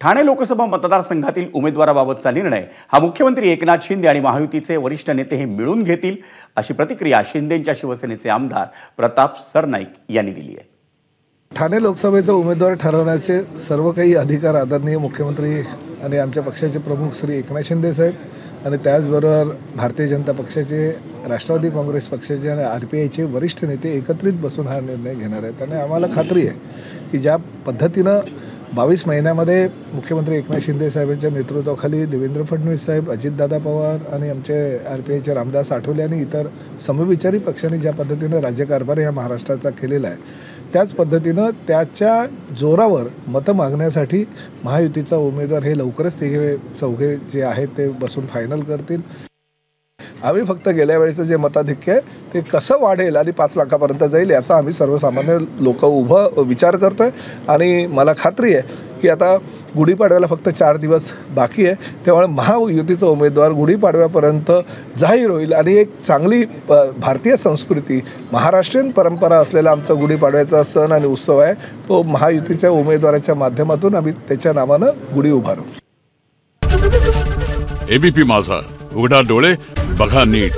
ठाणे लोकसभा मतदारसंघातील उमेदवाराबाबतचा निर्णय हा मुख्यमंत्री एकनाथ शिंदे आणि महायुतीचे वरिष्ठ नेते हे मिळून घेतील, अशी प्रतिक्रिया शिंदेंच्या शिवसेनेचे आमदार प्रताप सरनाईक यांनी दिली आहे। ठाणे लोकसभेचा उमेदवार ठरवण्याचे सर्व काही अधिकार आदरणीय मुख्यमंत्री आणि आमच्या पक्षाचे प्रमुख श्री एकनाथ शिंदे साहेब आणि त्याचबरोबर भारतीय जनता पक्षाचे, राष्ट्रवादी काँग्रेस पक्षाचे आणि RPIचे वरिष्ठ नेते एकत्रित बसून हा निर्णय घेणार आहेत। आणि आम्हाला खात्री आहे की ज्या पद्धतीनं 22 महिन्यामध्ये मुख्यमंत्री एकनाथ शिंदे साहेबांच्या नेतृत्वाखाली देवेंद्र फडणवीस साहेब, अजितदादा पवार आणि आमचे RPIचे रामदास आठवले आणि इतर समविचारी पक्षांनी ज्या पद्धतीनं राज्यकारभार या महाराष्ट्राचा केलेला आहे, त्याच पद्धतीनं त्याच्या जोरावर मतं मागण्यासाठी महायुतीचा उमेदवार हे लवकरच ते चौघे जे आहेत ते बसून फायनल करतील। आम्ही फक्त गेल्या वेळेचं जे मताधिक्य आहे ते कसं वाढेल आणि 5 लाखापर्यंत जाईल याचा आम्ही सर्वसामान्य लोक उभं विचार करतोय। आणि मला खात्री आहे की आता गुढीपाडव्याला फक्त 4 दिवस बाकी आहे, त्यामुळे महायुतीचा उमेदवार गुढीपाडव्यापर्यंत जाहीर होईल आणि एक चांगली भारतीय संस्कृती, महाराष्ट्रीयन परंपरा असलेला आमचा गुढीपाडव्याचा सण आणि उत्सव आहे, तो महायुतीच्या उमेदवाराच्या माध्यमातून आम्ही त्याच्या नावानं गुढी उभारू। ABP माझा, उघडा डोळे बघा नीट।